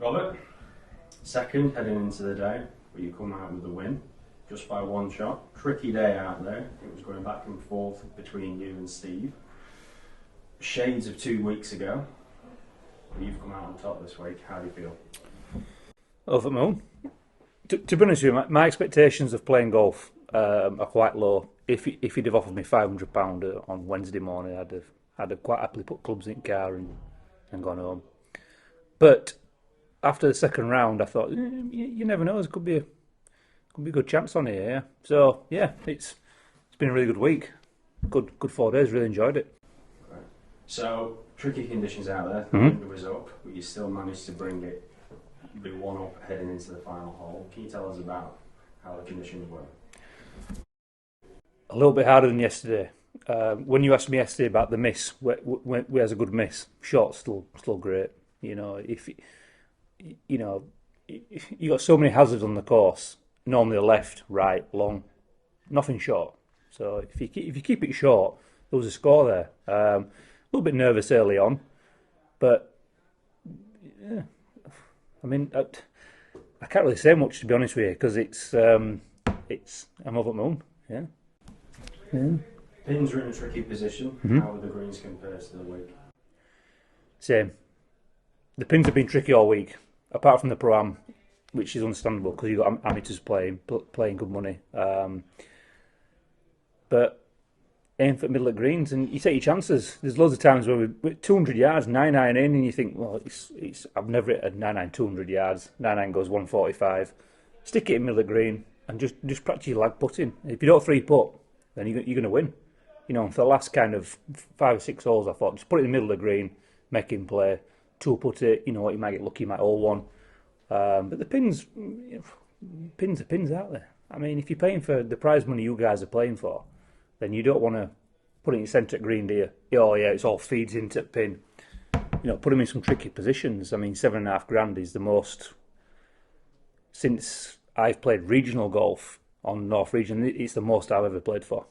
Robert, second heading into the day, but you come out with a win, just by one shot. Tricky day out there. It was going back and forth between you and Steve. Shades of 2 weeks ago, but you've come out on top this week. How do you feel? Over the moon. To be honest with you, my expectations of playing golf are quite low. If you'd have offered me £500 on Wednesday morning, I'd have quite happily put clubs in the car and gone home. But after the second round, I thought you never know. There could be a good chance on here. Yeah? So yeah, it's been a really good week. Good 4 days. Really enjoyed it. Right. So tricky conditions out there. The wind was up, but you still managed to bring it. Be one up heading into the final hole. Can you tell us about how the conditions were? A little bit harder than yesterday. When you asked me yesterday about the miss, where's a good miss? Short, still great. You know, if you got so many hazards on the course. Normally left, right, long, nothing short. So if you keep it short, there was a score there. A little bit nervous early on, but yeah. I mean, I can't really say much, to be honest with you, because I'm over the moon. Yeah. Pins are in a tricky position. How are the greens compared to the week? Same. The pins have been tricky all week, apart from the Pro-Am, which is understandable because you've got amateurs playing good money. But aim for middle of greens and you take your chances. There's loads of times where we're 200 yards, 9-9 in, and you think, well, I've never hit a 9-9 200 yards. 9-9 goes 145. Stick it in middle of green and just practice your lag putting. If you don't three putt, then you're going to win. You know, for the last kind of 5 or 6 holes, I thought just put it in the middle of the green, make him play, two putt it. You know what, you might get lucky, you might hole one. But the pins are pins out there. I mean, if you're paying for the prize money you guys are playing for, then you don't want to put it in centre green, do you? Oh yeah, it's all feeds into the pin. You know, put them in some tricky positions. I mean, £7,500 is the most since I've played regional golf on North Region. It's the most I've ever played for.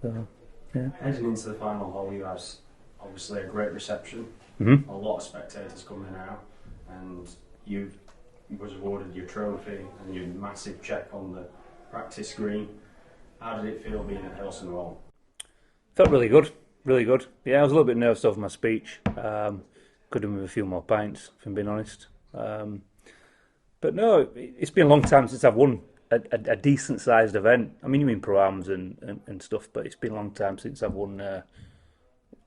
So, yeah. Heading into the final hole, you had obviously a great reception. A lot of spectators coming out, and you was awarded your trophy and your massive check on the practice green. How did it feel being at Hillston Hall? Felt really good, really good. Yeah, I was a little bit nervous over my speech. Could have with a few more pints, if I'm being honest. But no, it's been a long time since I've won a decent-sized event. I mean, you mean Pro-Ams and stuff, but it's been a long time since I've won,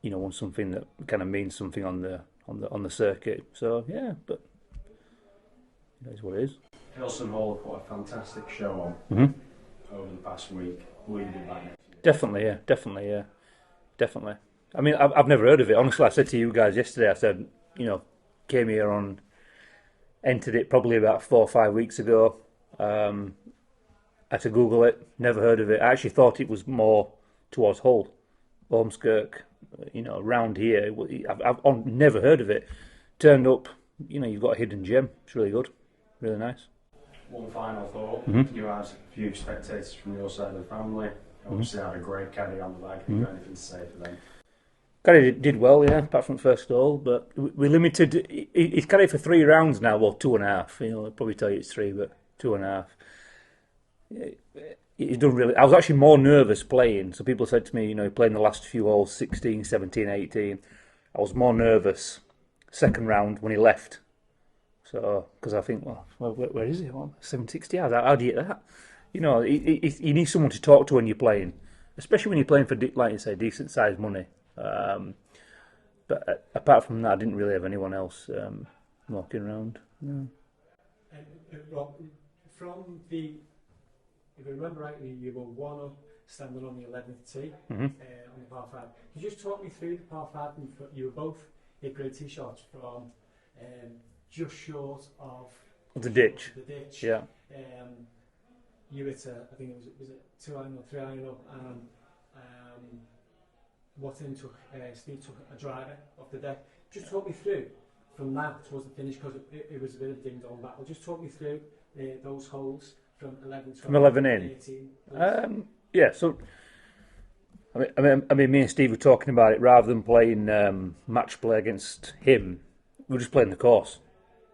won something that kind of means something on the circuit. So yeah, but it is what it is. Hillston Hall put a fantastic show on over the past week. Will you be back next year? Definitely. I mean, I've never heard of it. Honestly, I said to you guys yesterday, I said, came here entered it probably about 4 or 5 weeks ago. I had to Google it, never heard of it. I actually thought it was more towards Hull, Ormskirk, around here. I've never heard of it. Turned up, you've got a hidden gem. It's really good, really nice. One final thought. You had a few spectators from your side of the family. Obviously had a great caddy on the bag. Have you got anything to say for them? Caddy did well, yeah, apart from the first hole, but we limited. He's caddied for 3 rounds now, well, 2.5. I'll probably tell you it's 3, but 2.5. He's done really. I was actually more nervous playing. So people said to me, playing the last few holes, 16, 17, 18. I was more nervous second round when he left. So, because I think, well, where is he? Well, 760 yards. How do you get that? You need someone to talk to when you're playing, especially when you're playing for, like you say, decent sized money. But apart from that, I didn't really have anyone else walking around. No. Rob, from the, if I remember rightly, you were 1 up, standing on the 11th tee on the par 5. Can you just talk me through the par 5? You were both hit great tee shots from just short of the ditch. Yeah. You hit I think it was 2 iron or 3 iron up, and Watson Steve took a driver off the deck. Just talk me through from that towards the finish, because it was a bit of ding dong battle. Just talk me through those holes from 11, 12, from 11 in. 18. Yeah. So I mean, me and Steve were talking about it. Rather than playing match play against him, we were just playing the course.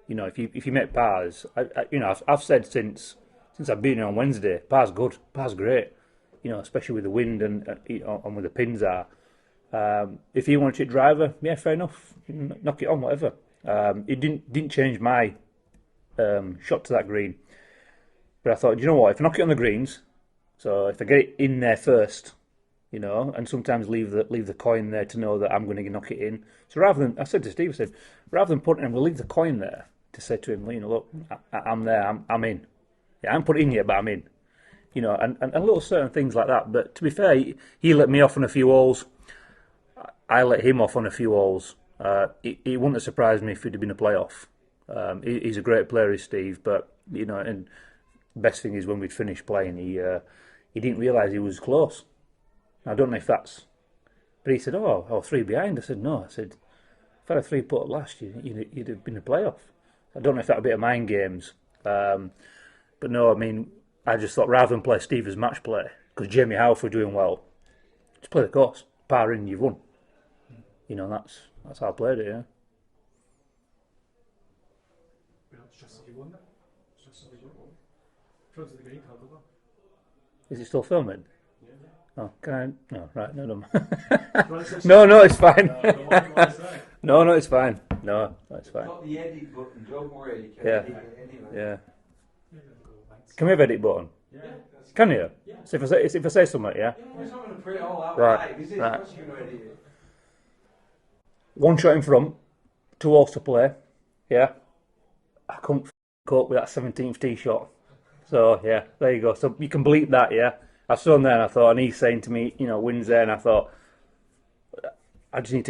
You know, if you make pars, you know, I've said since I've been here on Wednesday, par's good, par's great. You know, especially with the wind and where the pins are. If you want to hit driver, yeah, fair enough, knock it on, whatever. It didn't change my shot to that green, but I thought, you know what, if I knock it on the greens, so if I get it in there first, you know, and sometimes leave the coin there to know that I'm going to knock it in. So I said to Steve, I said, rather than putting him, we'll leave the coin there to say to him, you know, look, I'm there, I'm in. Yeah, I haven't put it in yet, but I'm in. You know, and little certain things like that. But to be fair, he let me off on a few holes. I let him off on a few holes. It wouldn't have surprised me if he'd have been a playoff. He's a great player, is Steve. But you know, and best thing is when we'd finished playing, he didn't realise he was close. I don't know if that's, but he said, "Oh, 3 behind." I said, "No." I said, "If I had a 3-putt last year, you'd have been a playoff." I don't know if that was a bit of mind games, but no. I mean, I just thought rather than play Steve as match play, because Jamie Howe were doing well, just play the course, par in, you've won. You know, that's how I played it. Yeah. Is it still filming? Oh, can I? No, right, no. No, it's fine. No, it's fine. No, it's fine. Got the edit button, don't worry. You can Yeah. edit it anyway. Yeah. Can we have edit button? Yeah. Can you? Yeah. So if I say something, yeah. Yeah, it's not going to put it all out Right, live, is it? right. Of course you're going to edit it. One shot in front, 2 holes to play. Yeah. I couldn't cope with that 17th tee shot. So yeah, there you go. So you can bleep that, yeah. I saw him there and I thought, and he's saying to me, you know, wins there, and I thought, I just need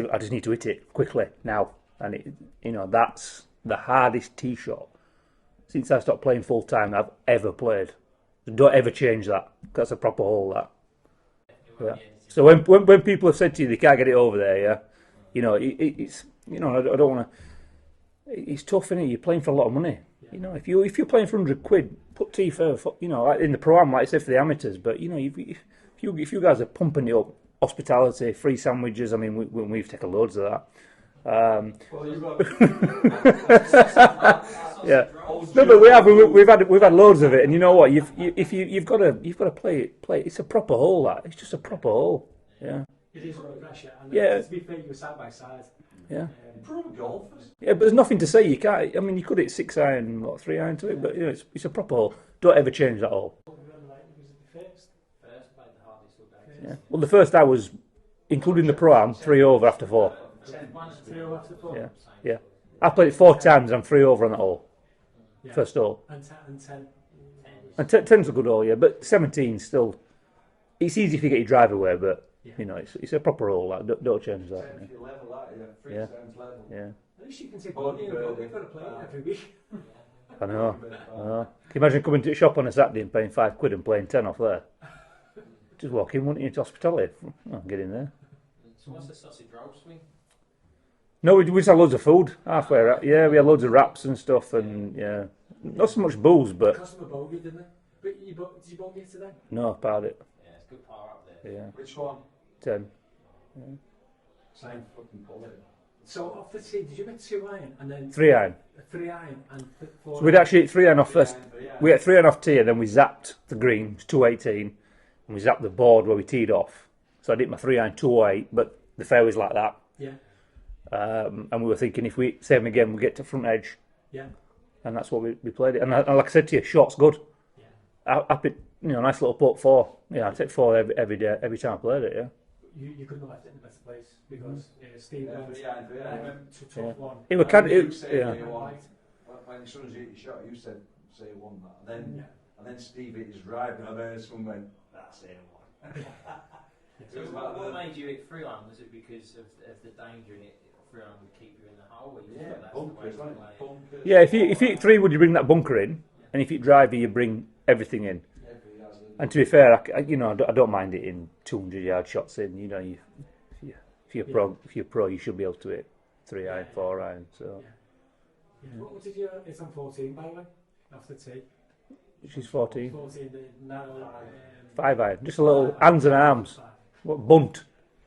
to hit it quickly now, and it, you know, that's the hardest tee shot since I stopped playing full time I've ever played. Don't ever change that. That's a proper hole. That. Yeah. So when people have said to you they can't get it over there, yeah, you know, it's, you know, I don't want to. It's tough, isn't it? You're playing for a lot of money. You know, if you're playing for £100, put tee first. You know, in the pro-am, like I say for the amateurs. But you know, if you guys are pumping it up, hospitality, free sandwiches. I mean, we've taken loads of that. Well, you've got... Yeah. No, but we've had loads of it, and you know what? You've got to play it. It's a proper hole. That it's just a proper hole. Yeah. It is under pressure. And Yeah. to be fair, you were side by side. Yeah. Pro golfers. Yeah, but there's nothing to say you can't. I mean, you could hit 6 iron, 3 iron to it, but you know, it's a proper hole. Don't ever change that hole. First played the hardest all day. Yeah. Well, the first I was, including the pro-am, 3 over after 4. 3 after 4. Yeah. Yeah. I played it 4 times. I'm 3 over on that hole. Yeah. First hole. And 10. And 10's a good hole, yeah. But 17 still. It's easy if you get your drive away, but you know, it's a proper hole. Like, don't change that. If you level that, yeah, 3 Yeah. times level. Yeah. At least you can take body and we've got to play it every week. I know. Can you imagine coming to the shop on a Saturday and paying £5 and playing 10 off there? Just walk in, wouldn't you, to hospitality? Oh, get in there. So what's the sausage roll swing? No, we just had loads of food halfway. Yeah, we had loads of wraps and stuff, and yeah, not so much booze, It but cost them a bogey, didn't it? But did you bogey it today? no, about it. Yeah, it's good power up there. Yeah, Which one? 10. Same fucking colour. So off the tee, did you get 2 iron and then 3 iron. 3 iron and 4 So we'd actually hit 3 iron off first. Yeah. We hit 3 iron off tee, and then we zapped the green, it's 218, and we zapped the board where we teed off. So I did my 3 iron 208, but the fairway's like that. Yeah, And we were thinking if we same again, we get to front edge, yeah, and that's what we played it. And like I said to you, shot's good. yeah. I picked, you know, nice little putt 4. Yeah, I take 4 every day, every time I played it. Yeah. You couldn't have left it in the best place because Steve Yeah, went yeah. to top one. It was kind You of, said yeah. you won. When as soon as you hit your shot, you said, say you won that. And then Steve hit his drive, and then someone went, that's it, one. So what made you hit freeland? Was it because of the danger in it? Freeland would keep you in the hole? Or you Yeah, thought that's the way bunkers, to wasn't play it? it? Bunkers. Yeah, if you hit 3 wood, you bring that bunker in, and if you hit driver, you bring everything in. And to be fair, you know, I don't mind it in 200-yard shots in. You know, if you're pro, you should be able to hit 3 iron, 4 iron. So Yeah. What did you? It's on 14 by the way. Off the tee. she's 14, 14. The narrow. 5 iron, just a little hands and arms, what bunt.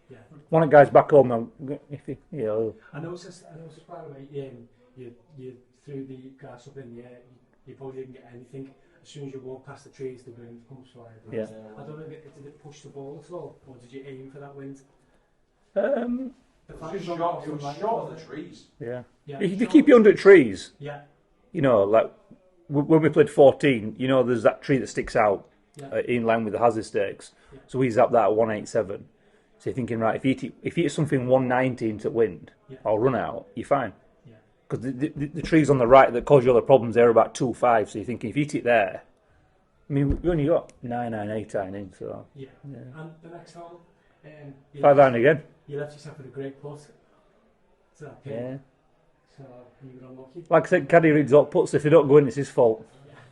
Yeah. One of the guys back home, if you know, I noticed by the way, you through the grass up in the air, you probably didn't get anything. As soon as you walk past the trees, the wind comes flying. Yeah. I don't know if did it push the ball at all, or did you aim for that wind? It was short of the trees. Yeah. Yeah, If they keep you under trees, Yeah, you know, like when we played 14, you know, there's that tree that sticks out yeah, in line with the hazard stakes. Yeah. So we zapped that at 187. So you're thinking, right, if you hit something 190 into wind Yeah. or run out, you're fine. yeah, Because the trees on the right that cause you all the problems, they're about 2.5. So you're thinking, if you hit it there, I mean, we only got 9.9, 8 in, so yeah. yeah. And the next hole, you 5 left- iron again. You left yourself with a great putt to that pin, Yeah. so you were unlucky. Like I said, Caddy reads all puts. If they don't go in, it's his fault.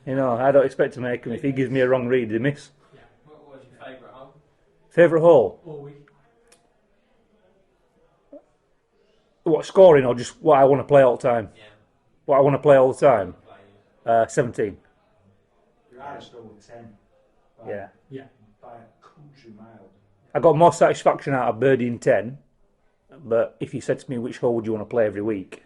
You know, I don't expect to make them. If he gives me a wrong read, they miss. What was your favourite hole? Favourite hole? All week. What, scoring or just what I want to play all the time? Yeah. What I want to play all the time? Playing. 17. Your Irish still with 10. Yeah. Yeah, By a country mile. I got more satisfaction out of birdieing 10, but if you said to me which hole would you want to play every week,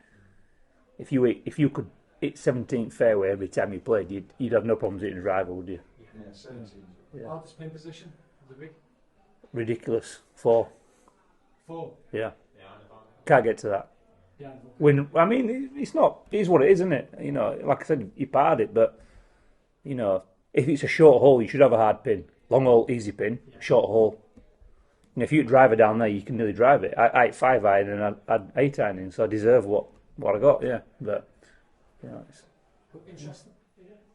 if you could hit 17th fairway every time you played, you'd have no problems hitting a driver, would you? Yeah, 17. Yeah. hardest pin position of the week. Ridiculous. 4. 4. Yeah. Yeah, I know. Can't get to that. Yeah, When I mean, it's not. It is what it is, isn't it? You know, like I said, you parred it, but you know, if it's a short hole, you should have a hard pin. Long hole, easy pin. Yeah. Short hole. And if you drive it down there, you can nearly drive it. I hit 5 iron and I had 8 iron in, so I deserve what I got. Yeah, but you know, it's, interesting.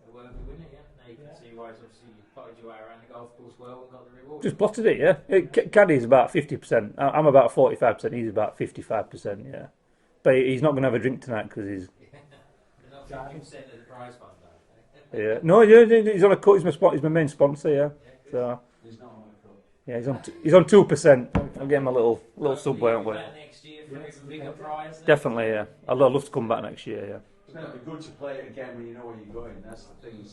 A worthy winner, yeah. Now you can Yeah. see why it's obviously you plotted your way around the golf course well and got the reward. just plotted it. Yeah, Caddy's about 50%. I'm about 45%. He's about 55%. Yeah, but he's not going to have a drink tonight because he's. They're not 50% of the prize fund, though. Yeah, no, yeah, he's on a cut. He's my main sponsor. Yeah, so He's not on the club. yeah, he's on 2%. I'll get him a little subway, won't we? Back next year for even bigger prize. then? Definitely, yeah. I'd love to come back next year, yeah. It's going to be good to play it again when you know where you're going. That's the thing.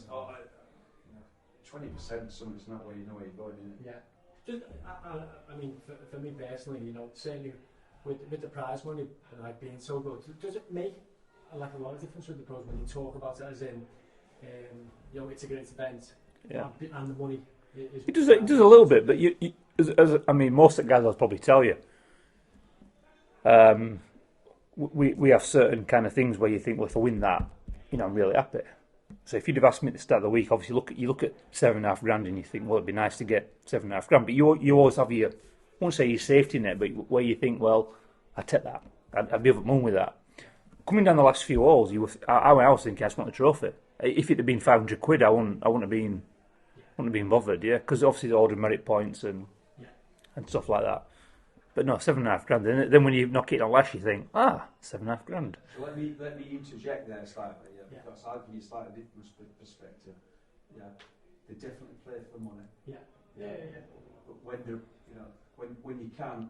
20% something's not where you know where you're going, is it? Yeah. Just, I mean, for me personally, you know, certainly with the prize money like being so good, does it make like a lot of difference with the pros when you talk about it as in, you know, it's a great event, Yeah. and the money is. It does a little bit, but you I mean, most of the guys will probably tell you. We have certain kind of things where you think, well, if I win that, you know, I'm really happy. So if you'd have asked me at the start of the week, obviously you look at $7.5 grand and you think, well, it'd be nice to get $7.5 grand. But you always have your, I won't say your safety net, but where you think, well, I'd take that. I'd be over the moon with that. Coming down the last few holes, I was thinking I just want the trophy. If it had been 500 quid, I wouldn't have been bothered, yeah, because obviously the order merit points and stuff like that. But no, $7.5 grand. Then when you knock it on last, you think, $7.5 grand. So let me interject there slightly, because I'll give you a slightly different perspective. Yeah, they definitely play for the money. Yeah. But when when you can,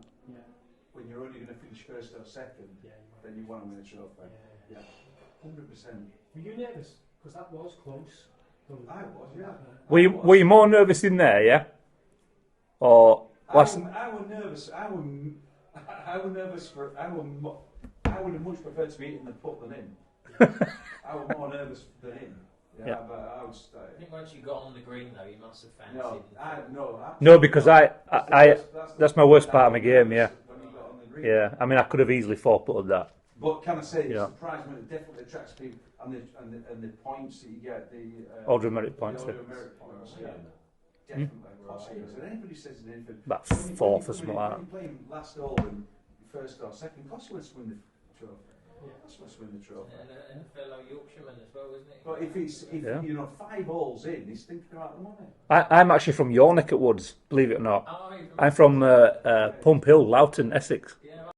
when you're only going to finish first or second, then you want to win a trophy. Yeah, 100%. Were you nervous? Because that was close. I was, yeah. Were you more nervous in there, yeah? Or I was nervous. I would have much preferred to be in the putt than in. I was more nervous than in. Yeah. But I was. I think once you got on the green though, you must have fancied. No, because that's my worst part of my game, yeah. When you got on the green. Yeah, I mean, I could have easily four-putted that. But can I say, Yeah. the prize money definitely attracts people, and the points that you get, the Order of merit points, the yeah. order of merit points, definitely costs you. And anybody says in anything, About when you- fourth or when something you- like when that. you're playing last hole and first or second, costs you to win the trophy. Costs you to win the trophy. And a fellow Yorkshireman as well, isn't it? But if Yeah. you know 5 holes in, he's thinking about the money. I'm actually from your neck of woods, believe it or not. Oh, even I'm from Pump Hill, Loughton, Essex.